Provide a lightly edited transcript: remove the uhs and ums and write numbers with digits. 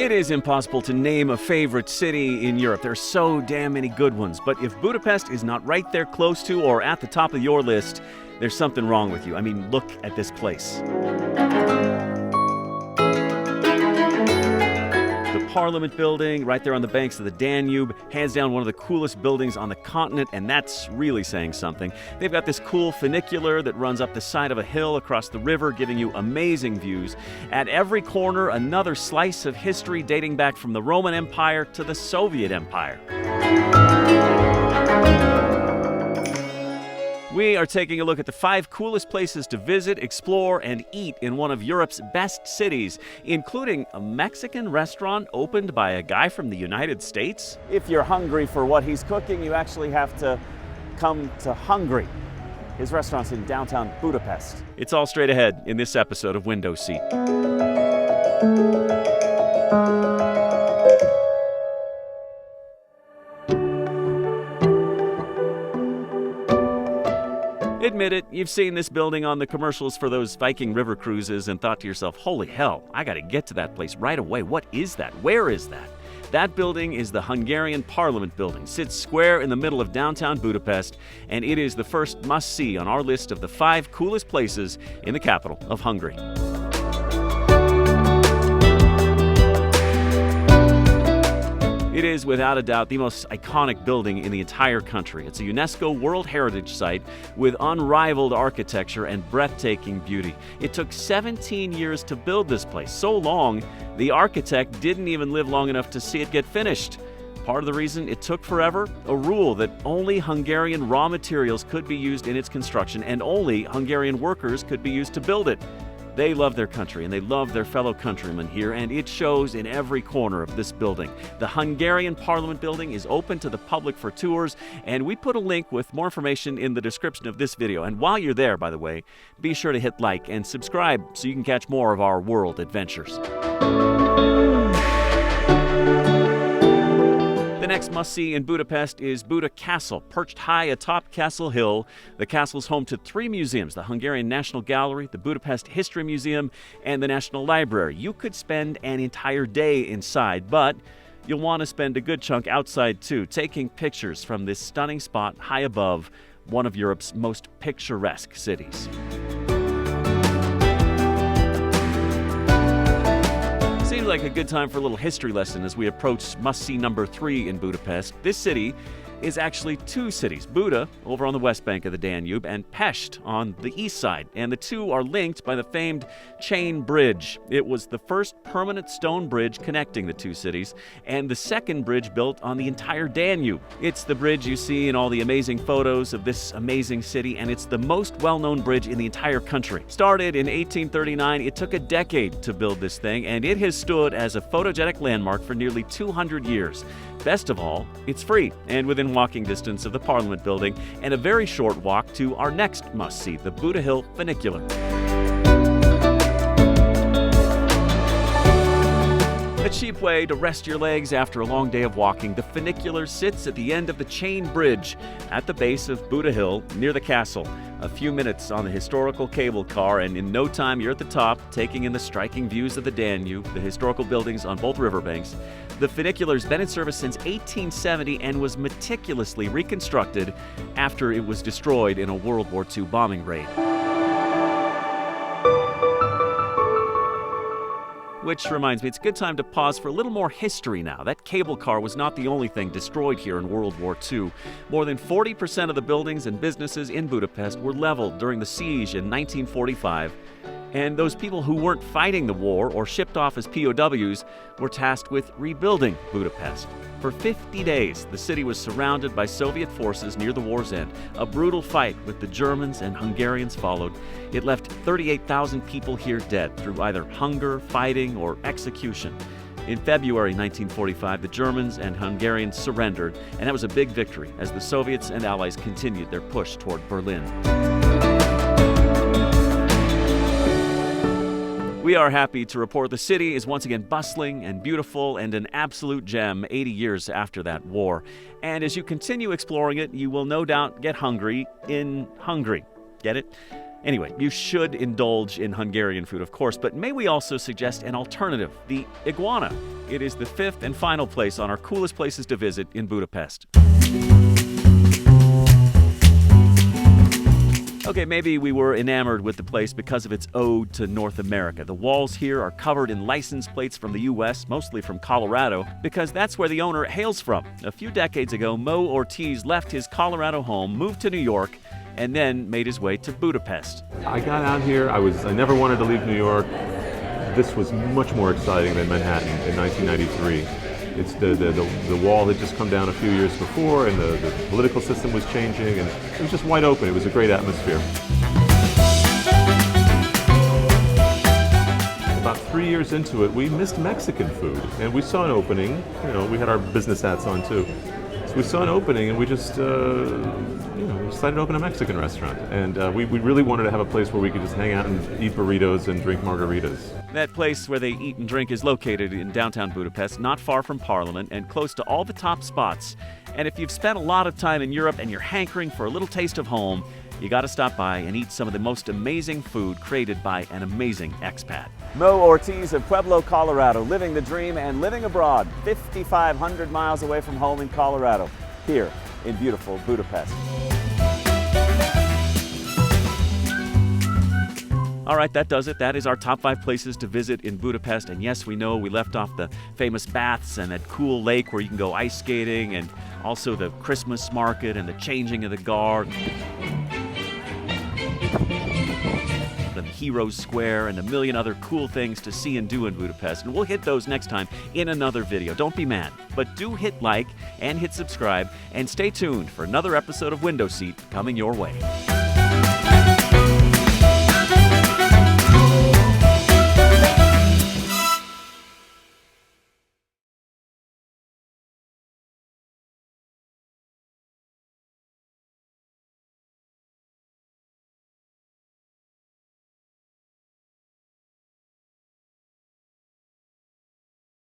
It is impossible to name a favorite city in Europe. There's so damn many good ones. But if Budapest is not right there close to or at the top of your list, there's something wrong with you. I mean, look at this place. The Parliament building, right there on the banks of the Danube, hands down one of the coolest buildings on the continent, and that's really saying something. They've got this cool funicular that runs up the side of a hill across the river, giving you amazing views. At every corner, another slice of history dating back from the Roman Empire to the Soviet Empire. We are taking a look at the 5 coolest places to visit, explore, and eat in one of Europe's best cities, including a Mexican restaurant opened by a guy from the United States. If you're hungry for what he's cooking, you actually have to come to Hungary. His restaurant's in downtown Budapest. It's all straight ahead in this episode of Window Seat. Admit it, you've seen this building on the commercials for those Viking river cruises and thought to yourself, holy hell, I gotta get to that place right away. What is that? Where is that? That building is the Hungarian Parliament building, sits square in the middle of downtown Budapest, and it is the first must-see on our list of the 5 coolest places in the capital of Hungary. It is, without a doubt, the most iconic building in the entire country. It's a UNESCO World Heritage Site with unrivaled architecture and breathtaking beauty. It took 17 years to build this place, so long the architect didn't even live long enough to see it get finished. Part of the reason it took forever? A rule that only Hungarian raw materials could be used in its construction and only Hungarian workers could be used to build it. They love their country and they love their fellow countrymen here, and it shows in every corner of this building. The Hungarian Parliament building is open to the public for tours, and we put a link with more information in the description of this video. And while you're there, by the way, be sure to hit like and subscribe so you can catch more of our world adventures. The next must-see in Budapest is Buda Castle. Perched high atop Castle Hill, the castle's home to 3 museums: the Hungarian National Gallery, the Budapest History Museum, and the National Library. You could spend an entire day inside, but you'll want to spend a good chunk outside too, taking pictures from this stunning spot high above one of Europe's most picturesque cities. Seems like a good time for a little history lesson as we approach must-see number 3 in Budapest. This city is actually 2 cities, Buda over on the west bank of the Danube and Pest on the east side, and the 2 are linked by the famed chain bridge. It was the first permanent stone bridge connecting the 2 cities and the second bridge built on the entire Danube. It's the bridge you see in all the amazing photos of this amazing city, and it's the most well-known bridge in the entire country. Started in 1839, it took a decade to build this thing, and it has stood as a photogenic landmark for nearly 200 years. Best of all, it's free and within walking distance of the Parliament building, and a very short walk to our next must-see, the Buda Hill funicular. A cheap way to rest your legs after a long day of walking, the funicular sits at the end of the chain bridge at the base of Buda Hill near the castle. A few minutes on the historical cable car, and in no time you're at the top, taking in the striking views of the Danube, the historical buildings on both riverbanks. The funicular's been in service since 1870 and was meticulously reconstructed after it was destroyed in a World War II bombing raid. Which reminds me, it's a good time to pause for a little more history now. That cable car was not the only thing destroyed here in World War II. More than 40% of the buildings and businesses in Budapest were leveled during the siege in 1945. And those people who weren't fighting the war or shipped off as POWs were tasked with rebuilding Budapest. For 50 days, the city was surrounded by Soviet forces near the war's end. A brutal fight with the Germans and Hungarians followed. It left 38,000 people here dead through either hunger, fighting, or execution. In February 1945, the Germans and Hungarians surrendered, and that was a big victory as the Soviets and Allies continued their push toward Berlin. We are happy to report the city is once again bustling and beautiful and an absolute gem 80 years after that war. And as you continue exploring it, you will no doubt get hungry in Hungary. Get it? Anyway, you should indulge in Hungarian food, of course, but may we also suggest an alternative, the iguana. It is the fifth and final place on our coolest places to visit in Budapest. Okay, maybe we were enamored with the place because of its ode to North America. The walls here are covered in license plates from the U.S., mostly from Colorado, because that's where the owner hails from. A few decades ago, Mo Ortiz left his Colorado home, moved to New York, and then made his way to Budapest. I got out here, I never wanted to leave New York. This was much more exciting than Manhattan in 1993. It's the wall had just come down a few years before, and the political system was changing, and it was just wide open. It was a great atmosphere. About 3 years into it, we missed Mexican food, and we saw an opening. You know, we had our business hats on too. So we saw an opening, and we just, decided to open a Mexican restaurant. And we really wanted to have a place where we could just hang out and eat burritos and drink margaritas. That place where they eat and drink is located in downtown Budapest, not far from Parliament and close to all the top spots. And if you've spent a lot of time in Europe and you're hankering for a little taste of home, you got to stop by and eat some of the most amazing food created by an amazing expat. Mo Ortiz of Pueblo, Colorado, living the dream and living abroad, 5,500 miles away from home in Colorado, here in beautiful Budapest. All right, that does it. That is our top 5 places to visit in Budapest. And yes, we know we left off the famous baths and that cool lake where you can go ice skating, and also the Christmas market and the changing of the guard, the Heroes Square, and a million other cool things to see and do in Budapest. And we'll hit those next time in another video. Don't be mad, but do hit like and hit subscribe, and stay tuned for another episode of Window Seat coming your way.